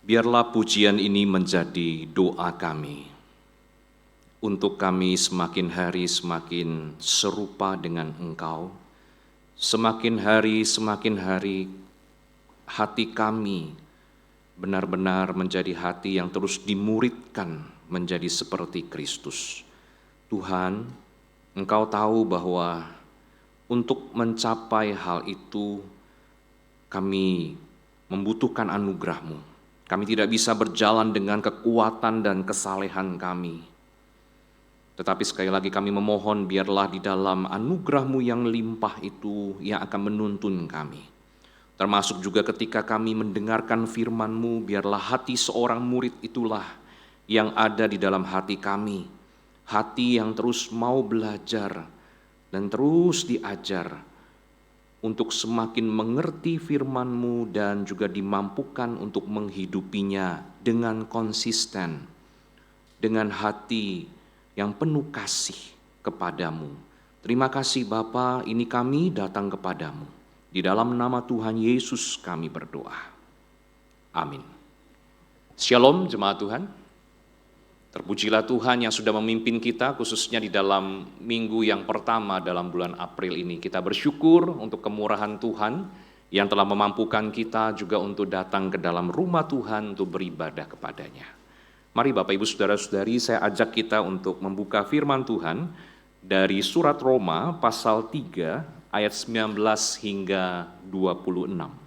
Biarlah pujian ini menjadi doa kami, untuk kami semakin hari semakin serupa dengan Engkau, semakin hari hati kami benar-benar menjadi hati yang terus dimuridkan menjadi seperti Kristus. Tuhan, Engkau tahu bahwa untuk mencapai hal itu kami membutuhkan anugerah-Mu. Kami tidak bisa berjalan dengan kekuatan dan kesalehan kami. Tetapi sekali lagi kami memohon biarlah di dalam anugerah-Mu yang limpah itu yang akan menuntun kami. Termasuk juga ketika kami mendengarkan firman-Mu, biarlah hati seorang murid itulah yang ada di dalam hati kami. Hati yang terus mau belajar dan terus diajar untuk semakin mengerti firman-Mu dan juga dimampukan untuk menghidupinya dengan konsisten, dengan hati yang penuh kasih kepadamu. Terima kasih Bapa, ini kami datang kepadamu. Di dalam nama Tuhan Yesus kami berdoa. Amin. Shalom jemaat Tuhan. Terpujilah Tuhan yang sudah memimpin kita khususnya di dalam minggu yang pertama dalam bulan April ini. Kita bersyukur untuk kemurahan Tuhan yang telah memampukan kita juga untuk datang ke dalam rumah Tuhan untuk beribadah kepadanya. Mari Bapak Ibu Saudara-saudari, saya ajak kita untuk membuka firman Tuhan dari surat Roma pasal 3 ayat 19 hingga 26.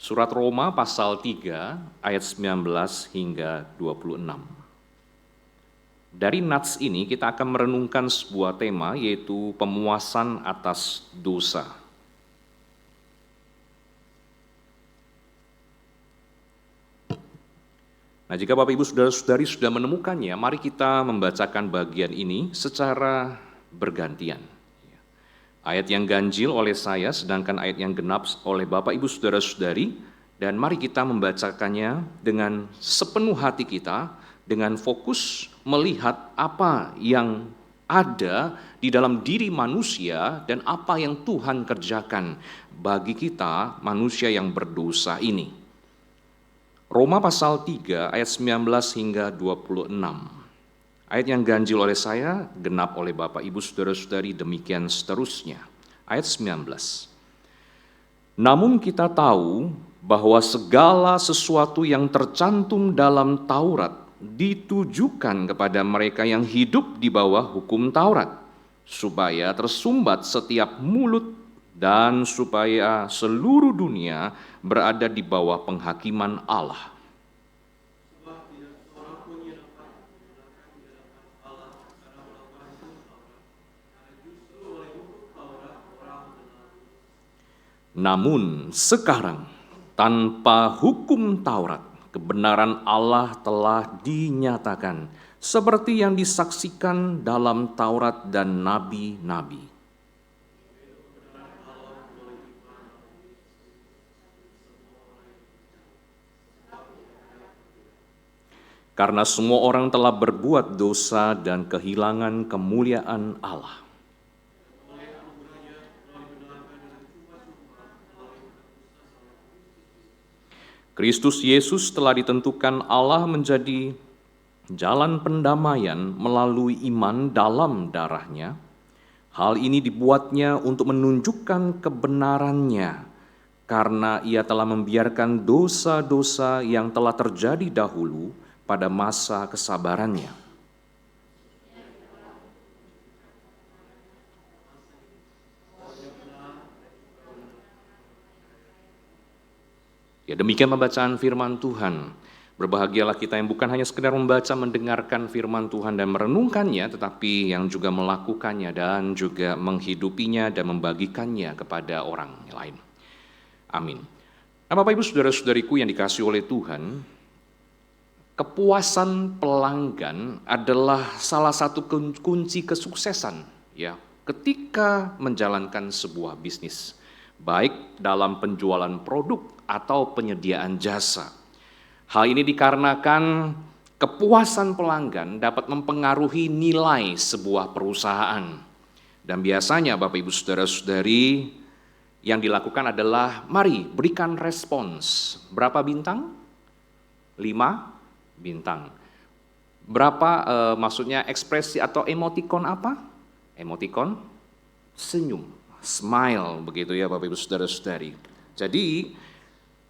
Surat Roma pasal 3 ayat 19 hingga 26. Dari nats ini kita akan merenungkan sebuah tema yaitu pemuasan atas dosa. Nah, jika Bapak Ibu Saudara-saudari sudah menemukannya, mari kita membacakan bagian ini secara bergantian. Ayat yang ganjil oleh saya, sedangkan ayat yang genap oleh Bapak Ibu Saudara-saudari, dan mari kita membacakannya dengan sepenuh hati kita, dengan fokus melihat apa yang ada di dalam diri manusia dan apa yang Tuhan kerjakan bagi kita manusia yang berdosa ini. Roma pasal 3 ayat 19 hingga 26. Ayat yang ganjil oleh saya, genap oleh Bapak Ibu Saudara-saudari, demikian seterusnya. Ayat 19. Namun kita tahu bahwa segala sesuatu yang tercantum dalam Taurat ditujukan kepada mereka yang hidup di bawah hukum Taurat, supaya tersumbat setiap mulut dan supaya seluruh dunia berada di bawah penghakiman Allah. Namun sekarang tanpa hukum Taurat, kebenaran Allah telah dinyatakan seperti yang disaksikan dalam Taurat dan nabi-nabi. Karena semua orang telah berbuat dosa dan kehilangan kemuliaan Allah. Kristus Yesus telah ditentukan Allah menjadi jalan pendamaian melalui iman dalam darah-Nya. Hal ini dibuatnya untuk menunjukkan kebenarannya, karena Ia telah membiarkan dosa-dosa yang telah terjadi dahulu pada masa kesabarannya. Ya, demikian pembacaan firman Tuhan. Berbahagialah kita yang bukan hanya sekedar membaca, mendengarkan firman Tuhan dan merenungkannya, tetapi yang juga melakukannya dan juga menghidupinya dan membagikannya kepada orang lain. Amin. Nah, Bapak Ibu Saudara-saudariku yang dikasihi oleh Tuhan, kepuasan pelanggan adalah salah satu kunci kesuksesan ya ketika menjalankan sebuah bisnis, baik dalam penjualan produk atau penyediaan jasa. Hal ini dikarenakan kepuasan pelanggan dapat mempengaruhi nilai sebuah perusahaan. Dan biasanya Bapak Ibu Saudara-saudari, Yang dilakukan adalah, mari berikan respons. Berapa bintang? 5 bintang. Berapa maksudnya ekspresi atau emotikon apa? Emotikon senyum, smile begitu ya Bapak Ibu Saudara-saudari. Jadi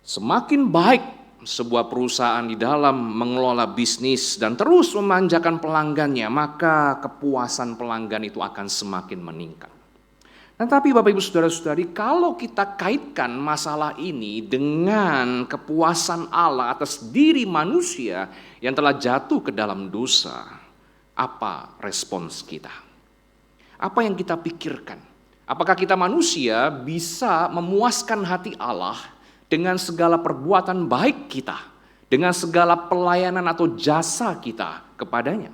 semakin baik sebuah perusahaan di dalam mengelola bisnis dan terus memanjakan pelanggannya, maka kepuasan pelanggan itu akan semakin meningkat. Tetapi Bapak Ibu Saudara-saudari, kalau kita kaitkan masalah ini dengan kepuasan Allah atas diri manusia yang telah jatuh ke dalam dosa, apa respons kita? Apa yang kita pikirkan? Apakah kita manusia bisa memuaskan hati Allah dengan segala perbuatan baik kita, dengan segala pelayanan atau jasa kita kepadanya?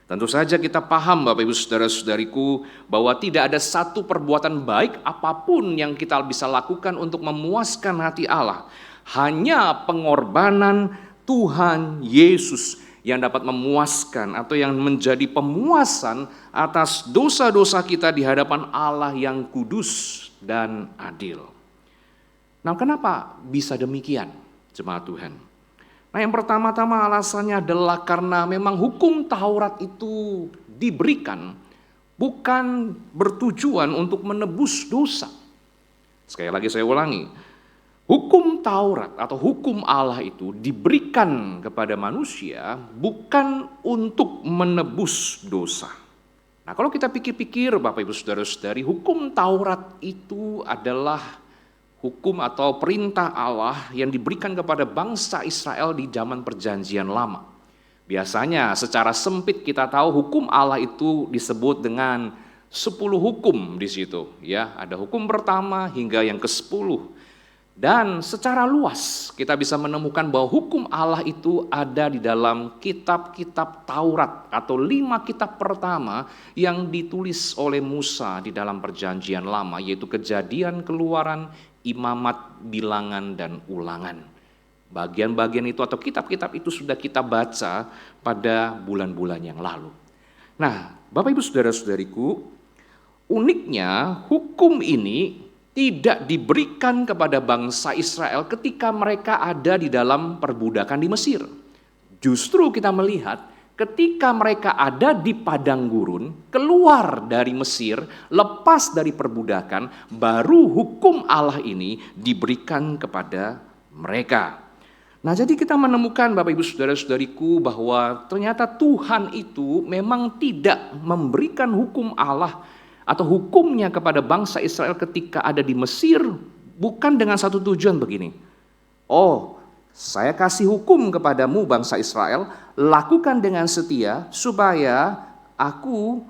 Tentu saja kita paham Bapak Ibu Saudara-saudariku bahwa tidak ada satu perbuatan baik apapun yang kita bisa lakukan untuk memuaskan hati Allah. Hanya pengorbanan Tuhan Yesus yang dapat memuaskan atau yang menjadi pemuasan atas dosa-dosa kita di hadapan Allah yang kudus dan adil. Nah, kenapa bisa demikian, jemaat Tuhan? Nah, yang pertama-tama alasannya adalah karena memang hukum Taurat itu diberikan bukan bertujuan untuk menebus dosa. Sekali lagi saya ulangi, hukum Taurat atau hukum Allah itu diberikan kepada manusia bukan untuk menebus dosa. Nah, kalau kita pikir-pikir Bapak Ibu Saudara-saudari, hukum Taurat itu adalah hukum atau perintah Allah yang diberikan kepada bangsa Israel di zaman Perjanjian Lama. Biasanya secara sempit kita tahu hukum Allah itu disebut dengan 10 hukum di situ, ya. Ada hukum pertama hingga yang ke-10. Dan secara luas kita bisa menemukan bahwa hukum Allah itu ada di dalam kitab-kitab Taurat atau 5 kitab pertama yang ditulis oleh Musa di dalam Perjanjian Lama, yaitu Kejadian, Keluaran, Imamat, Bilangan, dan Ulangan. Bagian-bagian itu atau kitab-kitab itu sudah kita baca pada bulan-bulan yang lalu. Nah, Bapak Ibu Saudara-saudariku, uniknya hukum ini tidak diberikan kepada bangsa Israel ketika mereka ada di dalam perbudakan di Mesir. Justru kita melihat ketika mereka ada di padang gurun, keluar dari Mesir, lepas dari perbudakan, baru hukum Allah ini diberikan kepada mereka. Nah, jadi kita menemukan Bapak Ibu Saudara-saudariku bahwa ternyata Tuhan itu memang tidak memberikan hukum Allah atau hukumnya kepada bangsa Israel ketika ada di Mesir bukan dengan satu tujuan begini. Oh, saya kasih hukum kepadamu bangsa Israel, lakukan dengan setia supaya aku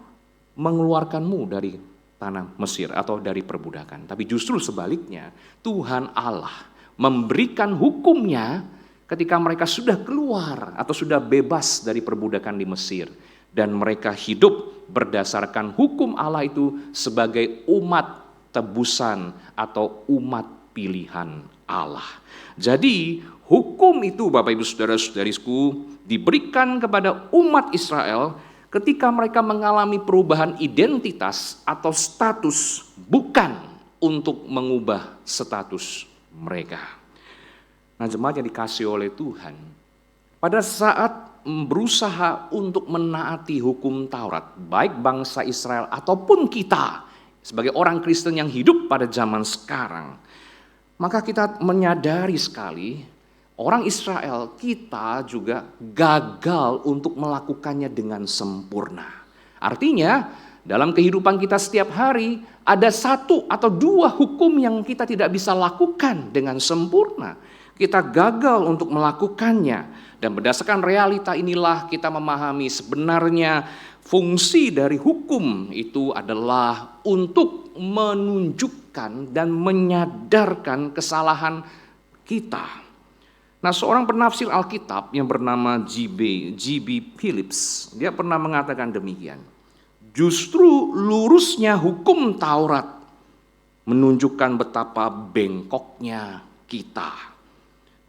mengeluarkanmu dari tanah Mesir atau dari perbudakan. Tapi justru sebaliknya, Tuhan Allah memberikan hukumnya ketika mereka sudah keluar atau sudah bebas dari perbudakan di Mesir. Dan mereka hidup berdasarkan hukum Allah itu sebagai umat tebusan atau umat pilihan Allah. Jadi hukum itu Bapak Ibu Saudara-saudariku diberikan kepada umat Israel ketika mereka mengalami perubahan identitas atau status, bukan untuk mengubah status mereka. Nah, jemaat yang dikasihi oleh Tuhan, pada saat berusaha untuk menaati hukum Taurat, baik bangsa Israel ataupun kita sebagai orang Kristen yang hidup pada zaman sekarang, maka kita menyadari sekali orang Israel, kita juga gagal untuk melakukannya dengan sempurna. Artinya dalam kehidupan kita setiap hari ada 1 atau 2 hukum yang kita tidak bisa lakukan dengan sempurna. Kita gagal untuk melakukannya. Dan berdasarkan realita inilah kita memahami sebenarnya fungsi dari hukum itu adalah untuk menunjukkan dan menyadarkan kesalahan kita. Nah, seorang penafsir Alkitab yang bernama G.B. Phillips, dia pernah mengatakan demikian. Justru lurusnya hukum Taurat menunjukkan betapa bengkoknya kita.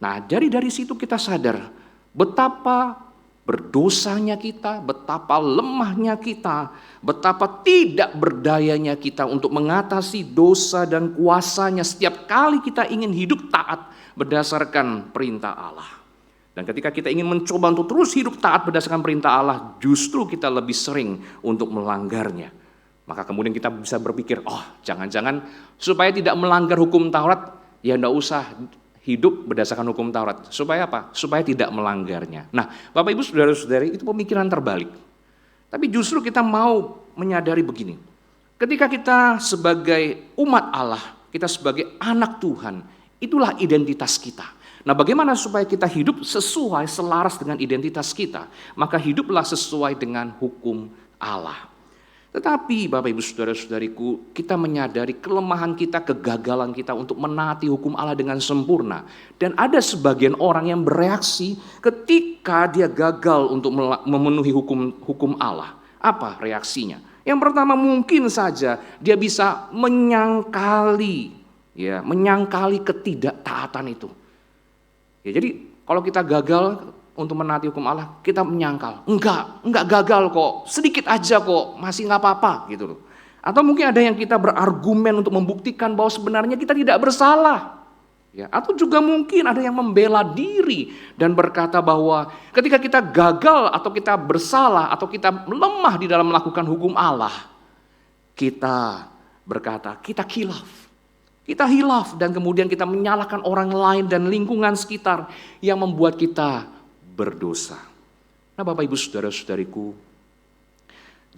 Nah, dari situ kita sadar betapa berdosanya kita, betapa lemahnya kita, betapa tidak berdayanya kita untuk mengatasi dosa dan kuasanya setiap kali kita ingin hidup taat berdasarkan perintah Allah. Dan ketika kita ingin mencoba untuk terus hidup taat berdasarkan perintah Allah, justru kita lebih sering untuk melanggarnya. Maka kemudian kita bisa berpikir, jangan-jangan supaya tidak melanggar hukum Taurat, ya enggak usah hidup berdasarkan hukum Taurat. Supaya apa? Supaya tidak melanggarnya. Nah, Bapak Ibu Saudara-saudari, itu pemikiran terbalik. Tapi justru kita mau menyadari begini. Ketika kita sebagai umat Allah, kita sebagai anak Tuhan, itulah identitas kita. Nah, bagaimana supaya kita hidup sesuai, selaras dengan identitas kita? Maka hiduplah sesuai dengan hukum Allah. Tetapi Bapak Ibu Saudara-saudariku, kita menyadari kelemahan kita, kegagalan kita untuk menaati hukum Allah dengan sempurna. Dan ada sebagian orang yang bereaksi ketika dia gagal untuk memenuhi hukum Allah. Apa reaksinya? Yang pertama, mungkin saja dia bisa menyangkali ketidaktaatan itu. Ya, jadi kalau kita gagal untuk menaati hukum Allah, kita menyangkal, enggak gagal kok, sedikit aja kok, masih enggak apa-apa gitu loh. Atau mungkin ada yang kita berargumen untuk membuktikan bahwa sebenarnya kita tidak bersalah. Ya, atau juga mungkin ada yang membela diri dan berkata bahwa ketika kita gagal atau kita bersalah atau kita lemah di dalam melakukan hukum Allah, kita berkata kita khilaf. Kita hilaf dan kemudian kita menyalahkan orang lain dan lingkungan sekitar yang membuat kita berdosa. Nah, Bapak Ibu Saudara-saudariku,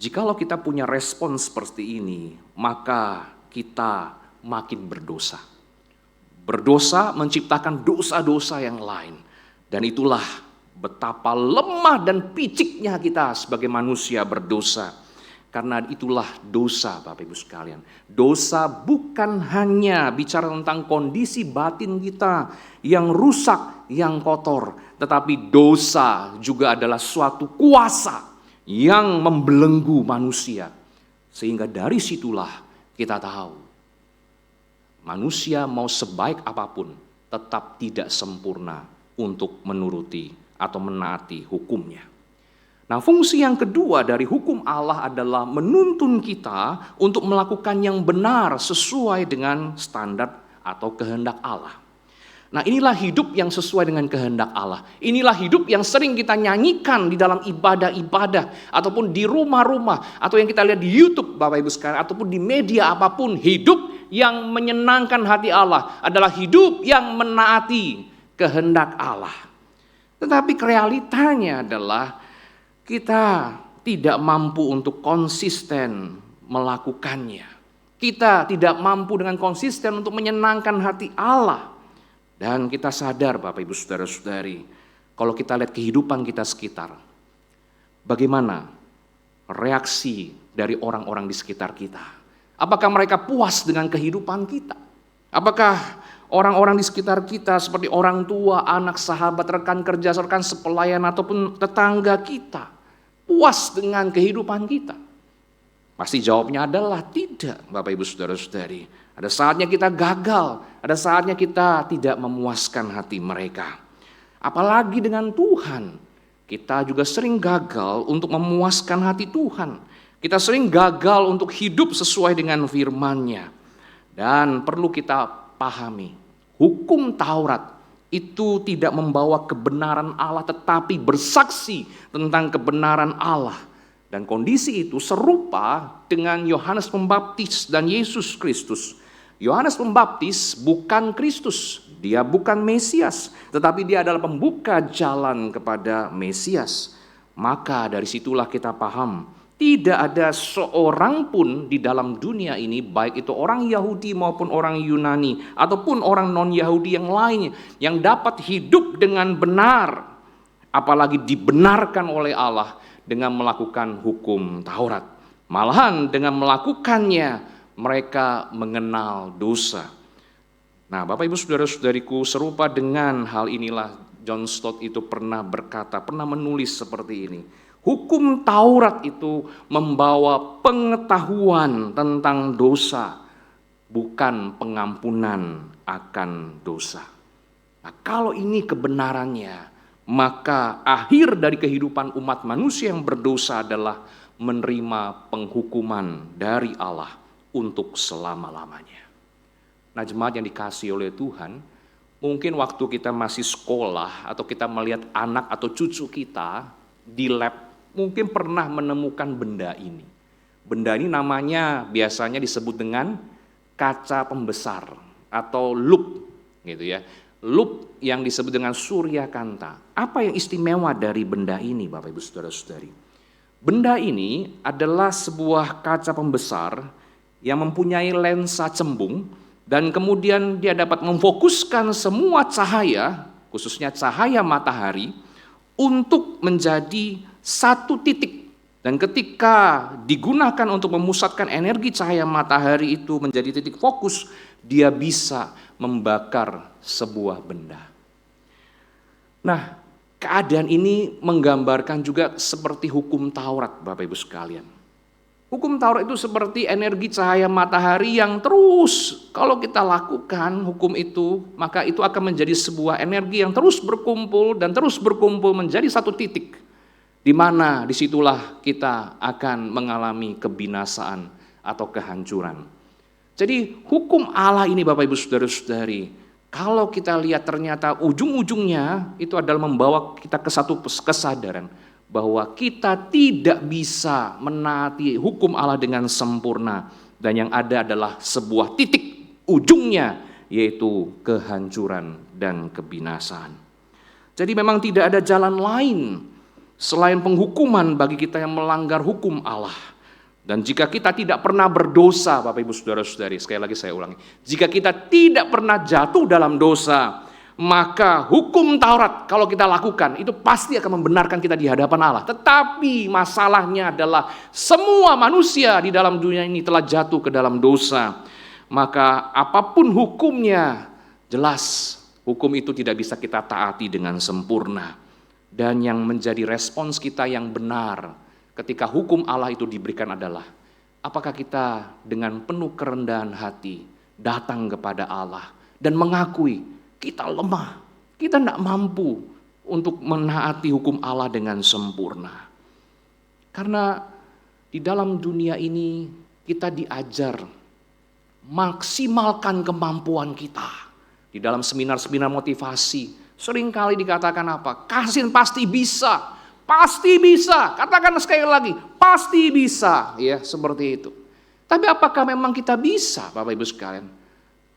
jikalau kita punya respon seperti ini, maka kita makin berdosa. Berdosa menciptakan dosa-dosa yang lain. Dan itulah betapa lemah dan piciknya kita sebagai manusia berdosa. Karena itulah dosa, Bapak Ibu sekalian. Dosa bukan hanya bicara tentang kondisi batin kita yang rusak, yang kotor. Tetapi dosa juga adalah suatu kuasa yang membelenggu manusia. Sehingga dari situlah kita tahu, manusia mau sebaik apapun tetap tidak sempurna untuk menuruti atau menaati hukumnya. Nah, fungsi yang kedua dari hukum Allah adalah menuntun kita untuk melakukan yang benar sesuai dengan standar atau kehendak Allah. Nah, inilah hidup yang sesuai dengan kehendak Allah. Inilah hidup yang sering kita nyanyikan di dalam ibadah-ibadah ataupun di rumah-rumah atau yang kita lihat di YouTube Bapak Ibu sekalian ataupun di media apapun. Hidup yang menyenangkan hati Allah adalah hidup yang menaati kehendak Allah. Tetapi realitanya adalah kita tidak mampu untuk konsisten melakukannya. Kita tidak mampu dengan konsisten untuk menyenangkan hati Allah. Dan kita sadar Bapak Ibu Saudara-saudari, kalau kita lihat kehidupan kita sekitar, bagaimana reaksi dari orang-orang di sekitar kita? Apakah mereka puas dengan kehidupan kita? Apakah orang-orang di sekitar kita seperti orang tua, anak, sahabat, rekan kerja, rekan sepelayan ataupun tetangga kita puas dengan kehidupan kita? Pasti jawabnya adalah tidak, Bapak Ibu Saudara-saudari. Ada saatnya kita gagal, ada saatnya kita tidak memuaskan hati mereka. Apalagi dengan Tuhan, kita juga sering gagal untuk memuaskan hati Tuhan. Kita sering gagal untuk hidup sesuai dengan firman-Nya. Dan perlu kita pahami, hukum Taurat itu tidak membawa kebenaran Allah tetapi bersaksi tentang kebenaran Allah. Dan kondisi itu serupa dengan Yohanes Pembaptis dan Yesus Kristus. Yohanes Pembaptis bukan Kristus, dia bukan Mesias, tetapi dia adalah pembuka jalan kepada Mesias. Maka dari situlah kita paham, tidak ada seorang pun di dalam dunia ini, baik itu orang Yahudi maupun orang Yunani, ataupun orang non-Yahudi yang lainnya, yang dapat hidup dengan benar, apalagi dibenarkan oleh Allah dengan melakukan hukum Taurat. Malahan dengan melakukannya, mereka mengenal dosa. Nah, Bapak Ibu Saudara-saudariku, serupa dengan hal inilah John Stott itu pernah berkata, pernah menulis seperti ini. Hukum Taurat itu membawa pengetahuan tentang dosa, bukan pengampunan akan dosa. Nah, kalau ini kebenarannya, maka akhir dari kehidupan umat manusia yang berdosa adalah menerima penghukuman dari Allah untuk selama-lamanya. Nah, jemaat yang dikasihi oleh Tuhan, mungkin waktu kita masih sekolah atau kita melihat anak atau cucu kita di lab, mungkin pernah menemukan benda ini. Benda ini namanya biasanya disebut dengan kaca pembesar atau loop, gitu ya. Loop yang disebut dengan suryakanta. Apa yang istimewa dari benda ini, Bapak Ibu Saudara-saudari? Benda ini adalah sebuah kaca pembesar yang mempunyai lensa cembung dan kemudian dia dapat memfokuskan semua cahaya, khususnya cahaya matahari, untuk menjadi satu titik. Dan ketika digunakan untuk memusatkan energi cahaya matahari itu menjadi titik fokus, dia bisa membakar sebuah benda. Nah, keadaan ini menggambarkan juga seperti hukum Taurat, Bapak Ibu sekalian. Hukum Taurat itu seperti energi cahaya matahari yang terus, kalau kita lakukan hukum itu, maka itu akan menjadi sebuah energi yang terus berkumpul dan terus berkumpul menjadi satu titik, di mana disitulah kita akan mengalami kebinasaan atau kehancuran. Jadi hukum Allah ini, Bapak Ibu Saudara-saudari, kalau kita lihat ternyata ujung-ujungnya itu adalah membawa kita ke satu kesadaran bahwa kita tidak bisa menaati hukum Allah dengan sempurna, dan yang ada adalah sebuah titik ujungnya, yaitu kehancuran dan kebinasaan. Jadi memang tidak ada jalan lain selain penghukuman bagi kita yang melanggar hukum Allah. Dan jika kita tidak pernah berdosa, Bapak Ibu Saudara-saudari, sekali lagi saya ulangi, jika kita tidak pernah jatuh dalam dosa, maka hukum Taurat kalau kita lakukan itu pasti akan membenarkan kita di hadapan Allah. Tetapi masalahnya adalah semua manusia di dalam dunia ini telah jatuh ke dalam dosa. Maka apapun hukumnya, jelas hukum itu tidak bisa kita taati dengan sempurna. Dan yang menjadi respons kita yang benar ketika hukum Allah itu diberikan adalah, apakah kita dengan penuh kerendahan hati datang kepada Allah dan mengakui kita lemah, kita tidak mampu untuk menaati hukum Allah dengan sempurna. Karena di dalam dunia ini kita diajar maksimalkan kemampuan kita. Di dalam seminar-seminar motivasi seringkali dikatakan apa? Kasihin pasti bisa. Pasti bisa, katakan sekali lagi, pasti bisa, ya seperti itu. Tapi apakah memang kita bisa, Bapak Ibu sekalian?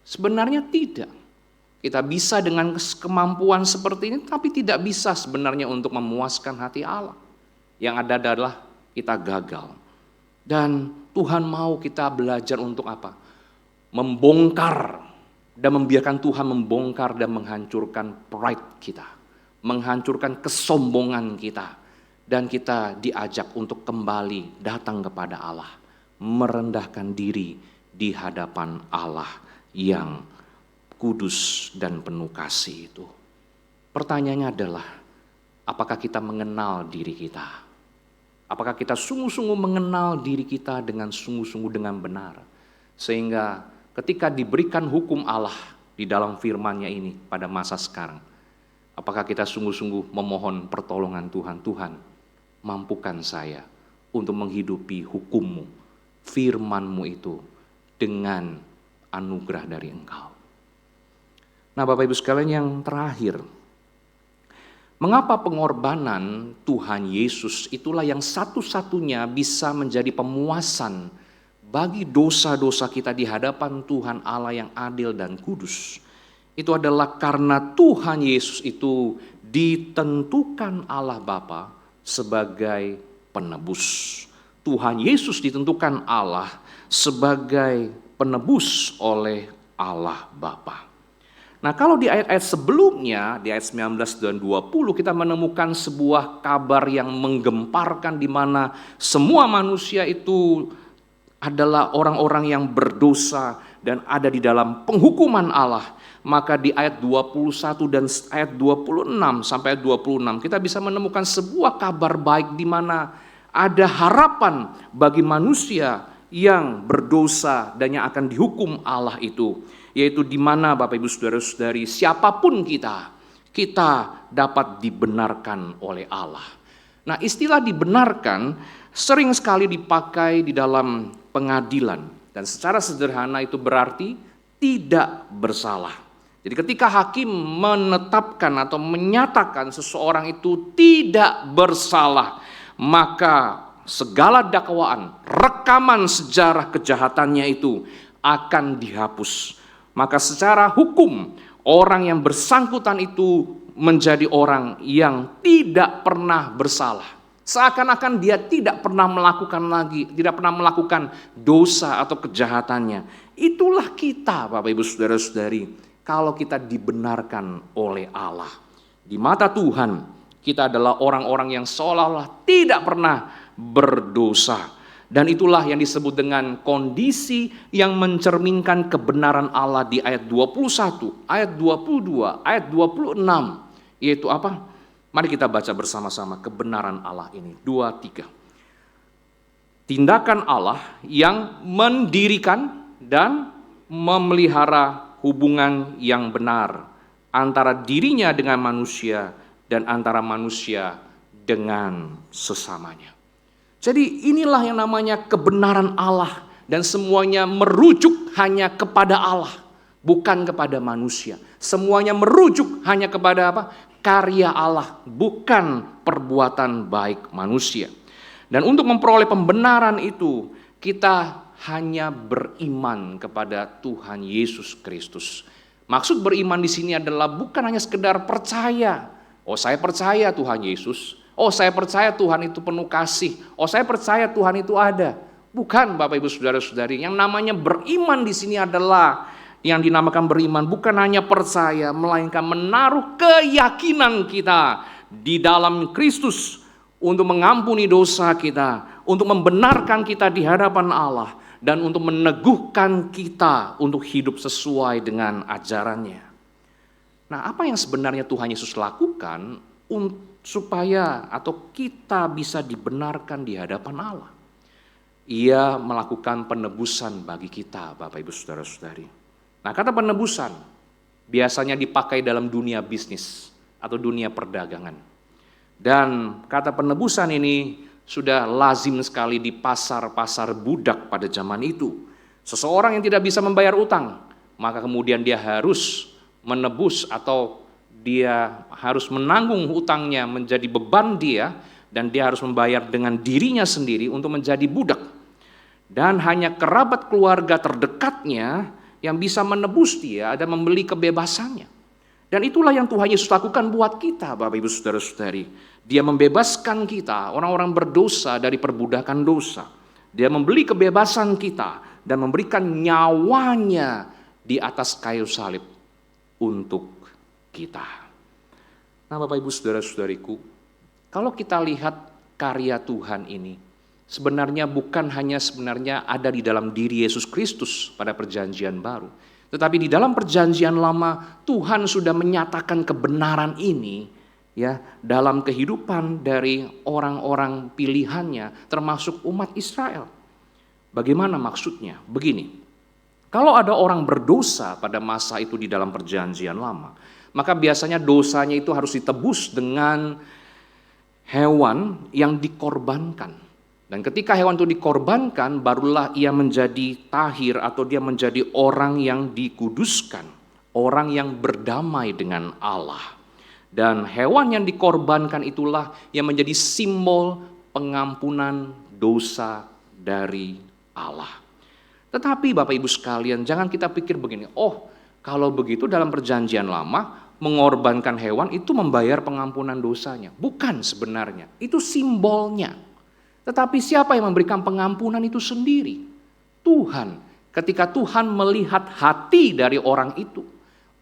Sebenarnya tidak. Kita bisa dengan kemampuan seperti ini, tapi tidak bisa sebenarnya untuk memuaskan hati Allah. Yang ada adalah kita gagal. Dan Tuhan mau kita belajar untuk apa? Membongkar dan membiarkan Tuhan membongkar dan menghancurkan pride kita, menghancurkan kesombongan kita. Dan kita diajak untuk kembali datang kepada Allah, merendahkan diri di hadapan Allah yang kudus dan penuh kasih itu. Pertanyaannya adalah, apakah kita mengenal diri kita? Apakah kita sungguh-sungguh mengenal diri kita dengan sungguh-sungguh dengan benar? Sehingga ketika diberikan hukum Allah di dalam firman-Nya ini pada masa sekarang, apakah kita sungguh-sungguh memohon pertolongan Tuhan, Tuhan, mampukan saya untuk menghidupi hukum-Mu, firman-Mu itu dengan anugerah dari Engkau. Nah, Bapak Ibu sekalian, yang terakhir, mengapa pengorbanan Tuhan Yesus itulah yang satu-satunya bisa menjadi pemuasan bagi dosa-dosa kita di hadapan Tuhan Allah yang adil dan kudus? Itu adalah karena Tuhan Yesus itu ditentukan Allah Bapa sebagai penebus. Tuhan Yesus ditentukan Allah sebagai penebus oleh Allah Bapa. Nah, kalau di ayat-ayat sebelumnya, di ayat 19 dan 20 kita menemukan sebuah kabar yang menggemparkan di mana semua manusia itu adalah orang-orang yang berdosa dan ada di dalam penghukuman Allah. Maka di ayat 21 dan ayat 26 sampai ayat 26 kita bisa menemukan sebuah kabar baik di mana ada harapan bagi manusia yang berdosa dan yang akan dihukum Allah itu. Yaitu di mana Bapak Ibu Saudara-saudari, siapapun kita kita dapat dibenarkan oleh Allah. Nah, istilah dibenarkan sering sekali dipakai di dalam pengadilan. Dan secara sederhana itu berarti tidak bersalah. Jadi ketika hakim menetapkan atau menyatakan seseorang itu tidak bersalah, maka segala dakwaan, rekaman sejarah kejahatannya itu akan dihapus. Maka secara hukum, orang yang bersangkutan itu menjadi orang yang tidak pernah bersalah. Seakan-akan dia tidak pernah melakukan dosa atau kejahatannya. Itulah kita, Bapak Ibu Saudara-saudari, kalau kita dibenarkan oleh Allah. Di mata Tuhan, kita adalah orang-orang yang seolah-olah tidak pernah berdosa. Dan itulah yang disebut dengan kondisi yang mencerminkan kebenaran Allah di ayat 21, ayat 22, ayat 26. Yaitu apa? Mari kita baca bersama-sama kebenaran Allah ini. 2, 3. Tindakan Allah yang mendirikan dan memelihara hubungan yang benar antara dirinya dengan manusia dan antara manusia dengan sesamanya. Jadi inilah yang namanya kebenaran Allah, dan semuanya merujuk hanya kepada Allah, bukan kepada manusia. Semuanya merujuk hanya kepada apa? Karya Allah, bukan perbuatan baik manusia. Dan untuk memperoleh pembenaran itu, kita hanya beriman kepada Tuhan Yesus Kristus. Maksud beriman di sini adalah bukan hanya sekedar percaya. Oh, saya percaya Tuhan Yesus. Oh, saya percaya Tuhan itu penuh kasih. Oh, saya percaya Tuhan itu ada. Bukan, Bapak Ibu Saudara-saudari. Yang namanya beriman di sini adalah, yang dinamakan beriman bukan hanya percaya, melainkan menaruh keyakinan kita di dalam Kristus untuk mengampuni dosa kita, untuk membenarkan kita di hadapan Allah, dan untuk meneguhkan kita untuk hidup sesuai dengan ajarannya. Nah, apa yang sebenarnya Tuhan Yesus lakukan supaya atau kita bisa dibenarkan di hadapan Allah? Ia melakukan penebusan bagi kita, Bapak Ibu Saudara-saudari. Nah, kata penebusan biasanya dipakai dalam dunia bisnis atau dunia perdagangan. Dan kata penebusan ini sudah lazim sekali di pasar-pasar budak pada zaman itu. Seseorang yang tidak bisa membayar utang, maka kemudian dia harus menebus atau dia harus menanggung hutangnya menjadi beban dia, dan dia harus membayar dengan dirinya sendiri untuk menjadi budak. Dan hanya kerabat keluarga terdekatnya yang bisa menebus dia dan membeli kebebasannya. Dan itulah yang Tuhan Yesus lakukan buat kita, Bapak Ibu Saudara-saudari. Dia membebaskan kita, orang-orang berdosa, dari perbudakan dosa. Dia membeli kebebasan kita dan memberikan nyawanya di atas kayu salib untuk kita. Nah, Bapak Ibu Saudara-saudariku, kalau kita lihat karya Tuhan ini, sebenarnya bukan hanya ada di dalam diri Yesus Kristus pada perjanjian baru, tetapi di dalam perjanjian lama Tuhan sudah menyatakan kebenaran ini ya dalam kehidupan dari orang-orang pilihannya, termasuk umat Israel. Bagaimana maksudnya? Begini, kalau ada orang berdosa pada masa itu di dalam perjanjian lama, maka biasanya dosanya itu harus ditebus dengan hewan yang dikorbankan. Dan ketika hewan itu dikorbankan, barulah ia menjadi tahir atau dia menjadi orang yang dikuduskan, orang yang berdamai dengan Allah. Dan hewan yang dikorbankan itulah yang menjadi simbol pengampunan dosa dari Allah. Tetapi Bapak Ibu sekalian, jangan kita pikir begini, oh kalau begitu dalam perjanjian lama mengorbankan hewan itu membayar pengampunan dosanya. Bukan sebenarnya, itu simbolnya. Tetapi siapa yang memberikan pengampunan itu sendiri? Tuhan. Ketika Tuhan melihat hati dari orang itu,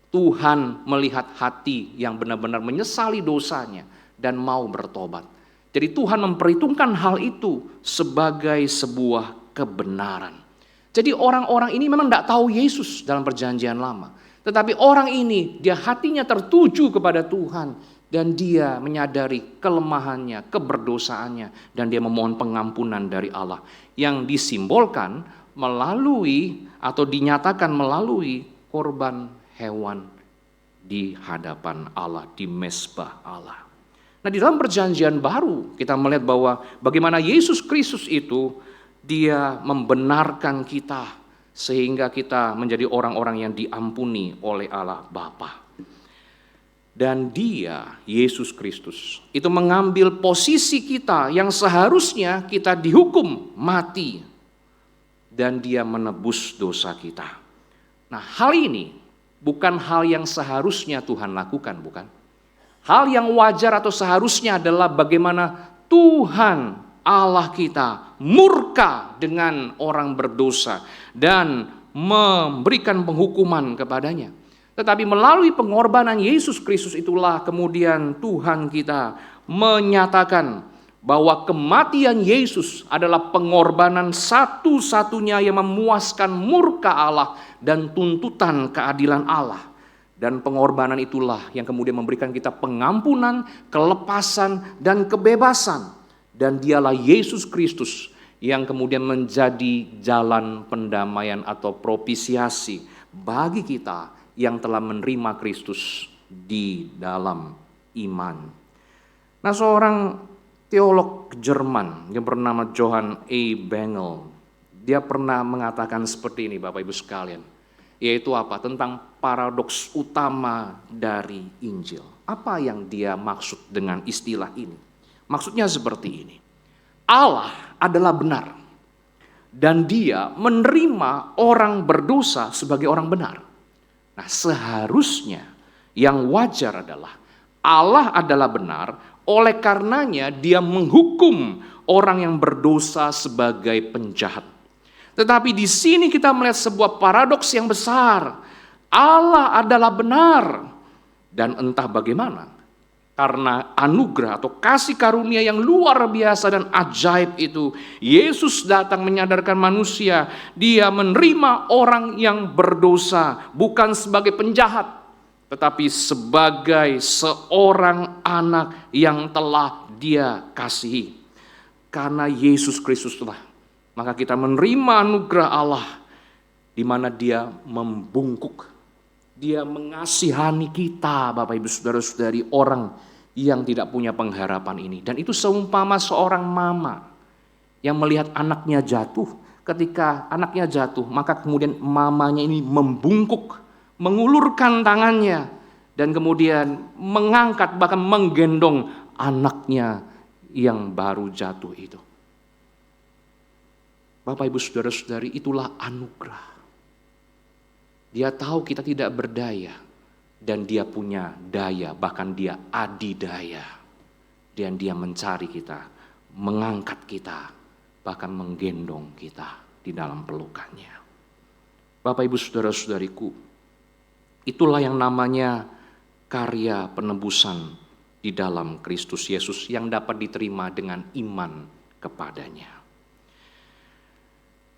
Tuhan melihat hati yang benar-benar menyesali dosanya dan mau bertobat. Jadi Tuhan memperhitungkan hal itu sebagai sebuah kebenaran. Jadi orang-orang ini memang tidak tahu Yesus dalam perjanjian lama. Tetapi orang ini, dia hatinya tertuju kepada Tuhan. Dan dia menyadari kelemahannya, keberdosaannya. Dan dia memohon pengampunan dari Allah. Yang disimbolkan melalui atau dinyatakan melalui korban hewan di hadapan Allah, di mezbah Allah. Nah, di dalam perjanjian baru kita melihat bahwa bagaimana Yesus Kristus itu dia membenarkan kita sehingga kita menjadi orang-orang yang diampuni oleh Allah Bapa. Dan dia, Yesus Kristus, itu mengambil posisi kita yang seharusnya kita dihukum mati. Dan dia menebus dosa kita. Nah, hal ini bukan hal yang seharusnya Tuhan lakukan, bukan? Hal yang wajar atau seharusnya adalah bagaimana Tuhan Allah kita murka dengan orang berdosa dan memberikan penghukuman kepadanya. Tetapi melalui pengorbanan Yesus Kristus itulah kemudian Tuhan kita menyatakan bahwa kematian Yesus adalah pengorbanan satu-satunya yang memuaskan murka Allah dan tuntutan keadilan Allah. Dan pengorbanan itulah yang kemudian memberikan kita pengampunan, kelepasan, dan kebebasan. Dan dialah Yesus Kristus yang kemudian menjadi jalan pendamaian atau propisiasi bagi kita yang telah menerima Kristus di dalam iman. Nah, seorang teolog Jerman yang bernama Johann A. Bengel, dia pernah mengatakan seperti ini Bapak Ibu sekalian, yaitu apa? Tentang paradoks utama dari Injil. Apa yang dia maksud dengan istilah ini? Maksudnya seperti ini. Allah adalah benar dan dia menerima orang berdosa sebagai orang benar. Nah, seharusnya yang wajar adalah Allah adalah benar, oleh karenanya dia menghukum orang yang berdosa sebagai penjahat. Tetapi di sini kita melihat sebuah paradoks yang besar. Allah adalah benar dan entah bagaimana karena anugerah atau kasih karunia yang luar biasa dan ajaib itu, Yesus datang menyadarkan manusia, dia menerima orang yang berdosa bukan sebagai penjahat, tetapi sebagai seorang anak yang telah dia kasihi. Karena Yesus Kristus telah, maka kita menerima anugerah Allah di mana dia membungkuk, dia mengasihani kita Bapak Ibu Saudara-saudari, orang yang tidak punya pengharapan ini. Dan itu seumpama seorang mama yang melihat anaknya jatuh. Ketika anaknya jatuh, maka kemudian mamanya ini membungkuk, mengulurkan tangannya, dan kemudian mengangkat bahkan menggendong anaknya yang baru jatuh itu. Bapak Ibu Saudara-saudari, itulah anugerah. Dia tahu kita tidak berdaya. Dan dia punya daya, bahkan dia adidaya. Dan dia mencari kita, mengangkat kita, bahkan menggendong kita di dalam pelukannya. Bapak Ibu Saudara-saudariku, itulah yang namanya karya penebusan di dalam Kristus Yesus yang dapat diterima dengan iman kepadanya.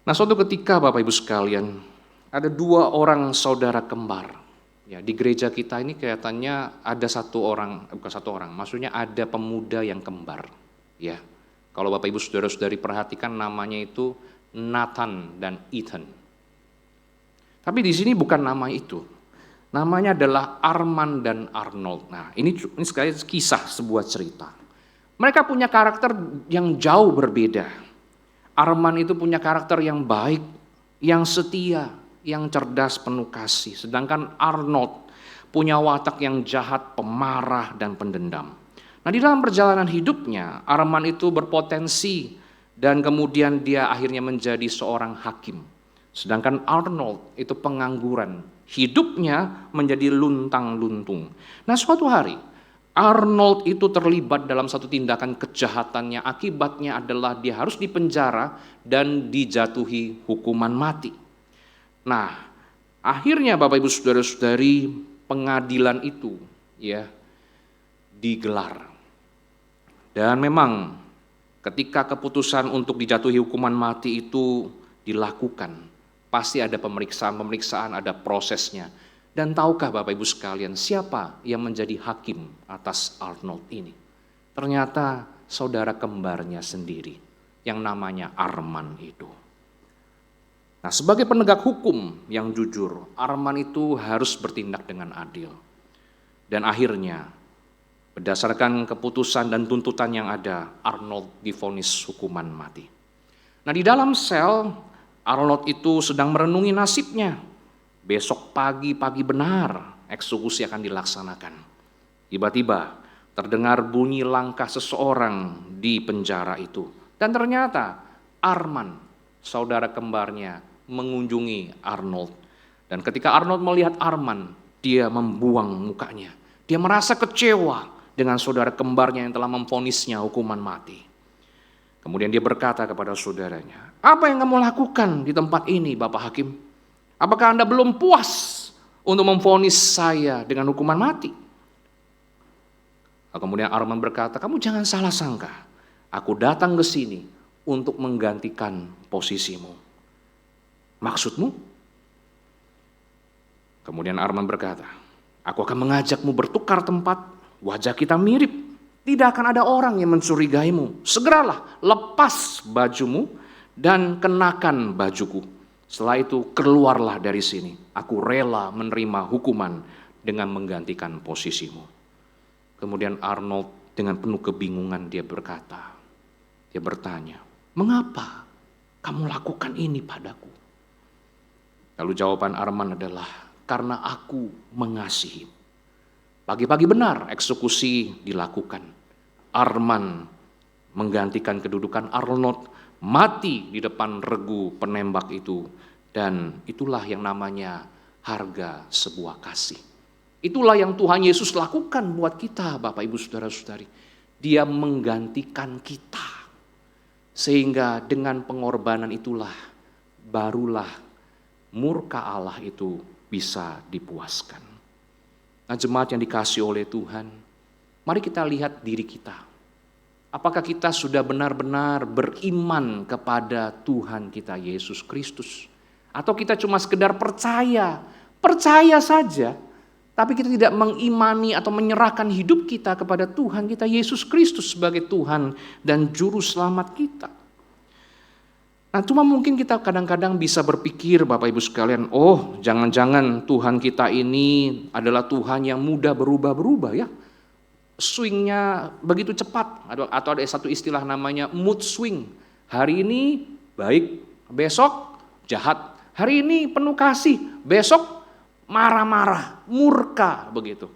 Nah, suatu ketika Bapak Ibu sekalian, ada dua orang saudara kembar. Ya, di gereja kita ini kelihatannya ada maksudnya ada pemuda yang kembar. Ya, kalau Bapak Ibu Saudara-saudari perhatikan namanya itu Nathan dan Ethan. Tapi di sini bukan nama itu. Namanya adalah Arman dan Arnold. Nah, ini sekali kisah sebuah cerita. Mereka punya karakter yang jauh berbeda. Arman itu punya karakter yang baik, yang setia, yang cerdas, penuh kasih. Sedangkan Arnold punya watak yang jahat, pemarah, dan pendendam. Nah, di dalam perjalanan hidupnya, Arman itu berpotensi dan kemudian dia akhirnya menjadi seorang hakim. Sedangkan Arnold itu pengangguran, hidupnya menjadi luntang-luntung. Nah, suatu hari Arnold itu terlibat dalam satu tindakan kejahatannya, akibatnya adalah dia harus dipenjara dan dijatuhi hukuman mati. Nah, akhirnya Bapak Ibu Saudara-saudari, pengadilan itu ya digelar. Dan memang ketika keputusan untuk dijatuhi hukuman mati itu dilakukan, pasti ada pemeriksaan, ada prosesnya. Dan tahukah Bapak Ibu sekalian, siapa yang menjadi hakim atas Arnold ini? Ternyata saudara kembarnya sendiri, yang namanya Arman itu. Nah, sebagai penegak hukum yang jujur, Arman itu harus bertindak dengan adil. Dan akhirnya, berdasarkan keputusan dan tuntutan yang ada, Arnold divonis hukuman mati. Nah, di dalam sel, Arnold itu sedang merenungi nasibnya. Besok pagi benar eksekusi akan dilaksanakan. Tiba-tiba terdengar bunyi langkah seseorang di penjara itu. Dan ternyata Arman, saudara kembarnya, mengunjungi Arnold. Dan ketika Arnold melihat Arman, dia membuang mukanya. Dia merasa kecewa dengan saudara kembarnya yang telah memvonisnya hukuman mati. Kemudian dia berkata kepada saudaranya, "Apa yang kamu lakukan di tempat ini, Bapak Hakim? Apakah Anda belum puas untuk memvonis saya dengan hukuman mati?" Kemudian Arman berkata, "Kamu jangan salah sangka. Aku datang ke sini untuk menggantikan posisimu. Maksudmu?" Kemudian Arman berkata, "Aku akan mengajakmu bertukar tempat. Wajah kita mirip. Tidak akan ada orang yang mencurigaimu. Segeralah lepas bajumu dan kenakan bajuku. Setelah itu keluarlah dari sini. Aku rela menerima hukuman dengan menggantikan posisimu." Kemudian Arnold dengan penuh kebingungan dia bertanya, "Mengapa kamu lakukan ini padaku?" Lalu jawaban Arman adalah, "Karena aku mengasihi." Pagi-pagi benar eksekusi dilakukan. Arman menggantikan kedudukan Arnold, mati di depan regu penembak itu. Dan itulah yang namanya harga sebuah kasih. Itulah yang Tuhan Yesus lakukan buat kita, Bapak Ibu Saudara-saudari. Dia menggantikan kita. Sehingga dengan pengorbanan itulah, barulah murka Allah itu bisa dipuaskan. Nah, jemaat yang dikasihi oleh Tuhan, mari kita lihat diri kita. Apakah kita sudah benar-benar beriman kepada Tuhan kita Yesus Kristus? Atau kita cuma sekedar percaya saja, tapi kita tidak mengimani atau menyerahkan hidup kita kepada Tuhan kita Yesus Kristus sebagai Tuhan dan Juru Selamat kita. Nah, cuma mungkin kita kadang-kadang bisa berpikir, Bapak Ibu sekalian, oh jangan-jangan Tuhan kita ini adalah Tuhan yang mudah berubah-berubah ya. Swingnya begitu cepat, atau ada satu istilah namanya mood swing. Hari ini baik, besok jahat. Hari ini penuh kasih, besok marah-marah, murka begitu.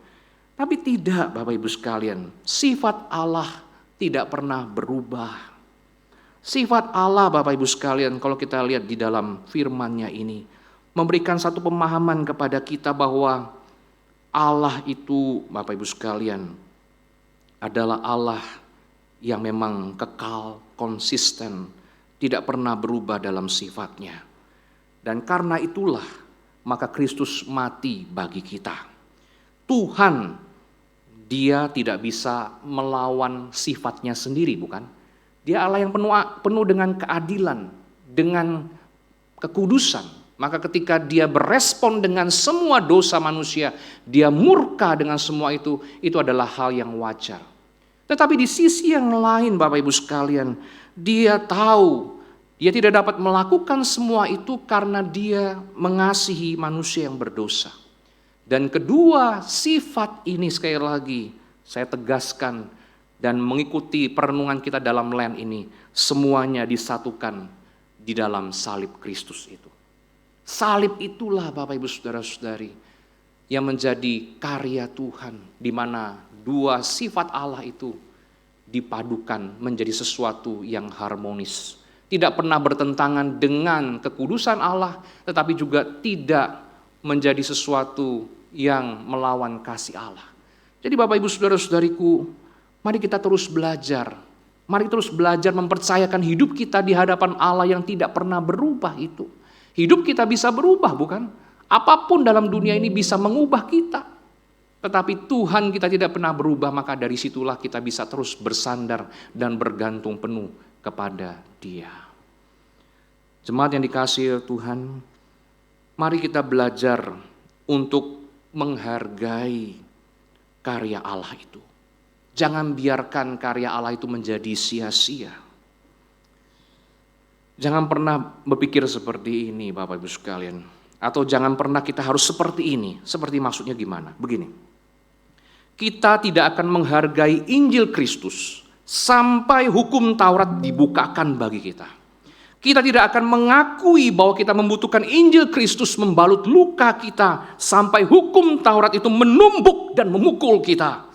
Tapi tidak, Bapak Ibu sekalian, sifat Allah tidak pernah berubah. Sifat Allah, Bapak Ibu sekalian, kalau kita lihat di dalam firman-Nya ini, memberikan satu pemahaman kepada kita bahwa Allah itu, Bapak Ibu sekalian, adalah Allah yang memang kekal, konsisten, tidak pernah berubah dalam sifatnya. Dan karena itulah, maka Kristus mati bagi kita. Tuhan, Dia tidak bisa melawan sifatnya sendiri, bukan? Dia Allah yang penuh dengan keadilan, dengan kekudusan. Maka ketika dia berespon dengan semua dosa manusia, dia murka dengan semua itu adalah hal yang wajar. Tetapi di sisi yang lain, Bapak Ibu sekalian, dia tahu, dia tidak dapat melakukan semua itu karena dia mengasihi manusia yang berdosa. Dan kedua sifat ini sekali lagi saya tegaskan, dan mengikuti perenungan kita dalam Lent ini, semuanya disatukan di dalam salib Kristus itu. Salib itulah, Bapak Ibu Saudara-saudari, yang menjadi karya Tuhan, di mana dua sifat Allah itu dipadukan menjadi sesuatu yang harmonis. Tidak pernah bertentangan dengan kekudusan Allah, tetapi juga tidak menjadi sesuatu yang melawan kasih Allah. Jadi Bapak Ibu Saudara-saudariku, mari kita terus belajar. Mari terus belajar mempercayakan hidup kita di hadapan Allah yang tidak pernah berubah itu. Hidup kita bisa berubah, bukan? Apapun dalam dunia ini bisa mengubah kita. Tetapi Tuhan kita tidak pernah berubah, maka dari situlah kita bisa terus bersandar dan bergantung penuh kepada Dia. Jemaat yang dikasihi Tuhan, mari kita belajar untuk menghargai karya Allah itu. Jangan biarkan karya Allah itu menjadi sia-sia. Jangan pernah berpikir seperti ini, Bapak Ibu sekalian. Atau jangan pernah kita harus seperti ini. Seperti maksudnya gimana? Begini. kita tidak akan menghargai Injil Kristus sampai hukum Taurat dibukakan bagi kita. Kita tidak akan mengakui bahwa kita membutuhkan Injil Kristus membalut luka kita sampai hukum Taurat itu menumbuk dan memukul kita.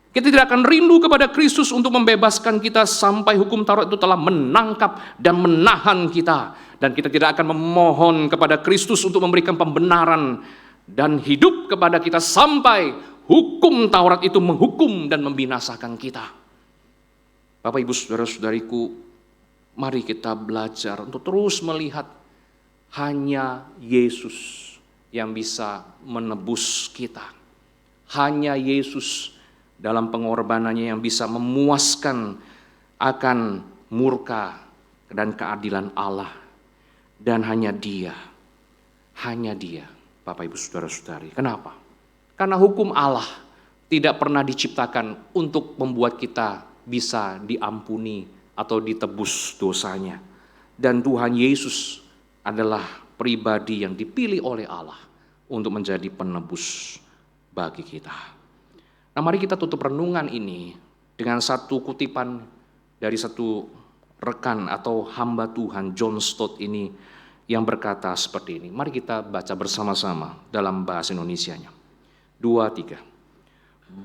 Kita tidak akan rindu kepada Kristus untuk membebaskan kita sampai hukum Taurat itu telah menangkap dan menahan kita. Dan kita tidak akan memohon kepada Kristus untuk memberikan pembenaran dan hidup kepada kita sampai hukum Taurat itu menghukum dan membinasakan kita. Bapak, Ibu, Saudara-saudariku, mari kita belajar untuk terus melihat hanya Yesus yang bisa menebus kita. Hanya Yesus dalam pengorbanannya yang bisa memuaskan akan murka dan keadilan Allah. Dan hanya Dia, Bapak, Ibu, Saudara-saudari. Kenapa? Karena hukum Allah tidak pernah diciptakan untuk membuat kita bisa diampuni atau ditebus dosanya. Dan Tuhan Yesus adalah pribadi yang dipilih oleh Allah untuk menjadi penebus bagi kita. Nah, mari kita tutup renungan ini dengan satu kutipan dari satu rekan atau hamba Tuhan, John Stott ini, yang berkata seperti ini. Mari kita baca bersama-sama dalam bahasa Indonesianya. 2, 3.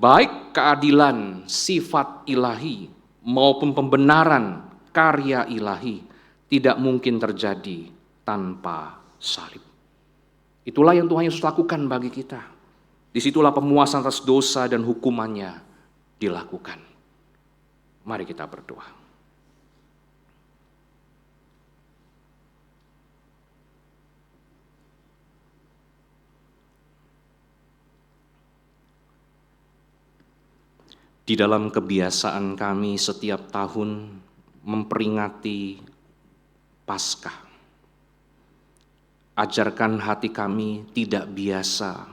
Baik keadilan sifat ilahi maupun pembenaran karya ilahi tidak mungkin terjadi tanpa salib. Itulah yang Tuhan Yesus lakukan bagi kita. Disitulah pemuasan atas dosa dan hukumannya dilakukan. Mari kita berdoa. Di dalam kebiasaan kami setiap tahun memperingati Paskah, ajarkan hati kami tidak biasa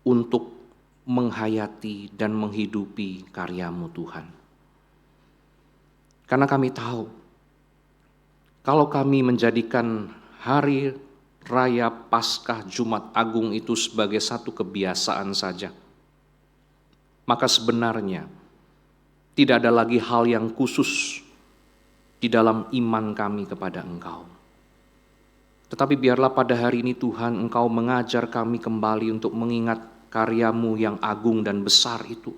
untuk menghayati dan menghidupi karya-Mu Tuhan. Karena kami tahu, kalau kami menjadikan hari raya Paskah Jumat Agung itu sebagai satu kebiasaan saja, maka sebenarnya tidak ada lagi hal yang khusus di dalam iman kami kepada Engkau. Tetapi biarlah pada hari ini Tuhan, Engkau mengajar kami kembali untuk mengingat karya-Mu yang agung dan besar itu.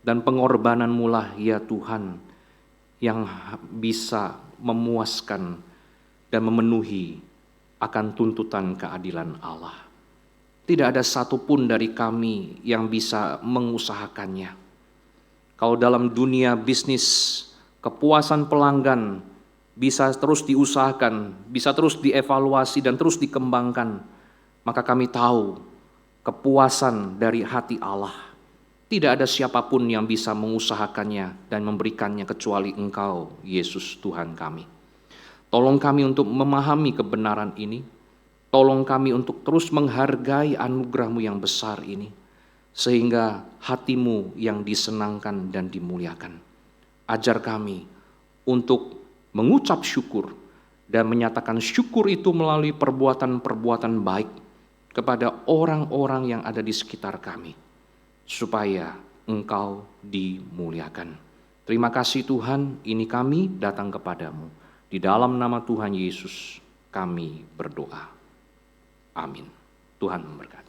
Dan pengorbanan-Mu lah ya Tuhan yang bisa memuaskan dan memenuhi akan tuntutan keadilan Allah. Tidak ada satupun dari kami yang bisa mengusahakannya. Kalau dalam dunia bisnis, kepuasan pelanggan bisa terus diusahakan, bisa terus dievaluasi dan terus dikembangkan, maka kami tahu kepuasan dari hati Allah. Tidak ada siapapun yang bisa mengusahakannya dan memberikannya kecuali Engkau, Yesus Tuhan kami. Tolong kami untuk memahami kebenaran ini. Tolong kami untuk terus menghargai anugerah-Mu yang besar ini. Sehingga hati-Mu yang disenangkan dan dimuliakan. Ajar kami untuk mengucap syukur dan menyatakan syukur itu melalui perbuatan-perbuatan baik kepada orang-orang yang ada di sekitar kami, supaya Engkau dimuliakan. Terima kasih Tuhan, ini kami datang kepadamu. Di dalam nama Tuhan Yesus kami berdoa. Amin. Tuhan memberkati.